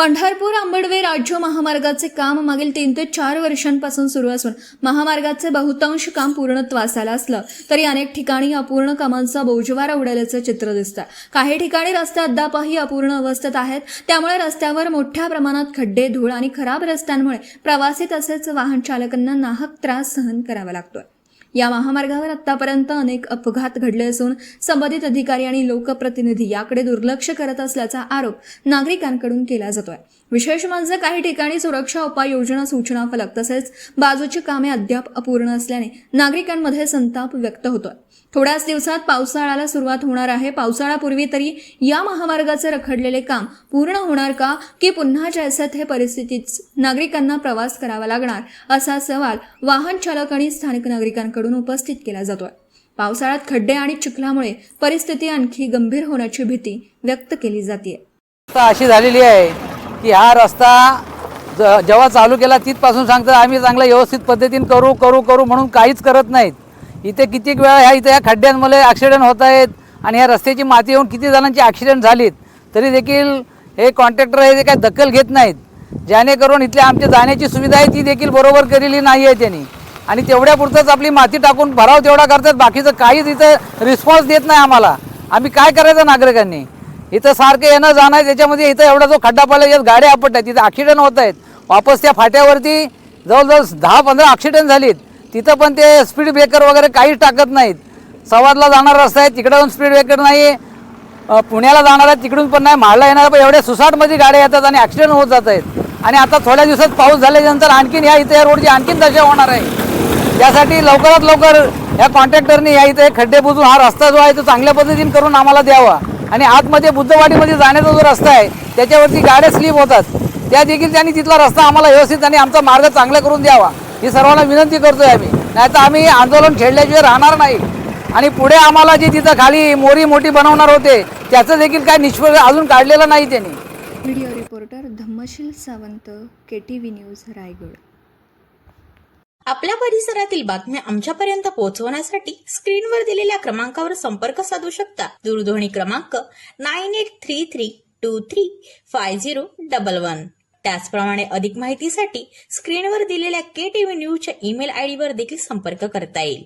पंढरपूर आंबडवे राज्य महामार्गाचे काम मागील 3 ते 4 वर्षांपासून सुरू असून महामार्गाचे बहुतांश काम पूर्णत्वास आलं असलं तरी अनेक ठिकाणी अपूर्ण कामांचा बोजवारा उडाल्याचं चित्र दिसतं। काही ठिकाणी रस्ते अद्यापही अपूर्ण अवस्थेत आहेत, त्यामुळे रस्त्यावर मोठ्या प्रमाणात खड्डे, धूळ आणि खराब रस्त्यांमुळे प्रवासी तसेच वाहन चालकांना नाहक त्रास सहन करावा लागतोय। या महामार्गावर आतापर्यंत अनेक अपघात घडले असून संबंधित अधिकारी आणि लोकप्रतिनिधी याकडे दुर्लक्ष करत असल्याचा आरोप नागरिकांकडून केला जातोय। विशेष म्हणजे काही ठिकाणी सुरक्षा उपाययोजना, सूचना फलक तसेच बाजूची कामे अद्याप अपूर्ण असल्याने नागरिकांमध्ये संताप व्यक्त होतोय। थोड्याच दिवसात पावसाळ्याला सुरुवात होणार आहे। पावसाळ्यापूर्वी तरी या महामार्गाचे रखडलेले काम पूर्ण होणार का, की पुन्हा जैसे थे परिस्थितीत नागरिकांना प्रवास करावा लागणार, असा सवाल वाहन चालक आणि स्थानिक नागरिकांकडून उपस्थित केला जातोय। पावसाळ्यात खड्डे आणि चिखलामुळे परिस्थिती आणखी गंभीर होण्याची भीती व्यक्त केली जाते। अशी झालेली आहे की हा रस्ता जेव्हा चालू केला तिथपासून सांगतात आम्ही चांगला व्यवस्थित पद्धतीने करू करू करू म्हणून काहीच करत नाहीत। इथे कितीक वेळा ह्या खड्ड्यांमुळे ॲक्सिडेंट होत आहेत आणि ह्या रस्त्याची माती येऊन किती जणांची ॲक्सिडेंट झालीत, तरी देखील हे कॉन्ट्रॅक्टर आहे ते काय दखल घेत नाहीत। जेणेकरून इथल्या आमच्या जाण्याची सुविधा आहे ती देखील बरोबर केलेली नाही आहे त्यांनी, आणि तेवढ्यापुरतंच आपली माती टाकून भराव तेवढा करतात, बाकीचं काहीच इथं रिस्पॉन्स देत नाही आम्हाला। आम्ही काय करायचं नागरिकांनी? इथं सारखं येणं जाणं आहे, त्याच्यामध्ये इथं एवढा जो खड्डा पडला यात गाड्या आपट आहेत, तिथं ॲक्सिडेंट होत आहेत। वापस त्या फाट्यावरती जवळजवळ 10-15 ॲक्सिडेंट झालीत, तिथं पण ते स्पीड ब्रेकर वगैरे काहीच टाकत नाहीत। सवादला जाणारा रस्ता आहे तिकडून स्पीड ब्रेकर नाही, पुण्याला जाणार आहे तिकडून पण नाही, माळला येणार पण एवढ्या सुसाटमध्ये गाड्या येतात आणि ॲक्सिडेंट होत जात आहेत। आणि आता थोड्या दिवसात पाऊस झाल्यानंतर आणखीन या रोडची आणखीन दशा होणार आहे। त्यासाठी लवकरात लवकर या कॉन्ट्रॅक्टरने या इथे खड्डे बुजून हा रस्ता जो आहे तो चांगल्या पद्धतीने करून आम्हाला द्यावा, आणि आतमध्ये बुद्धवाडीमध्ये जाण्याचा जो रस्ता आहे त्याच्यावरती गाड्या स्लिप होतात, त्या देखील त्यांनी तिथला रस्ता आम्हाला व्यवस्थित आणि आमचा मार्ग चांगला करून द्यावा ही सर्वांना विनंती करतोय आम्ही। नाहीतर आम्ही आंदोलन छेडल्याशिवाय राहणार नाही, आणि पुढे आम्हाला जे तिथं खाली मोरी मोठी बनवणार होते त्याचं देखील काय निष्पन्न अजून काढलेलं नाही त्यांनी। Video reporter Dhammasheel Sawant, KTV news, Raigad. आपल्या परिसरातील बातम्या आमच्यापर्यंत पोहोचवण्यासाठी स्क्रीनवर दिलेल्या क्रमांकावर संपर्क साधू शकता। दूरध्वनी क्रमांक 9833235011। त्याचप्रमाणे अधिक माहितीसाठी स्क्रीनवर दिलेल्या KTV न्यूजच्या ईमेल ID वर देखील संपर्क करता येईल।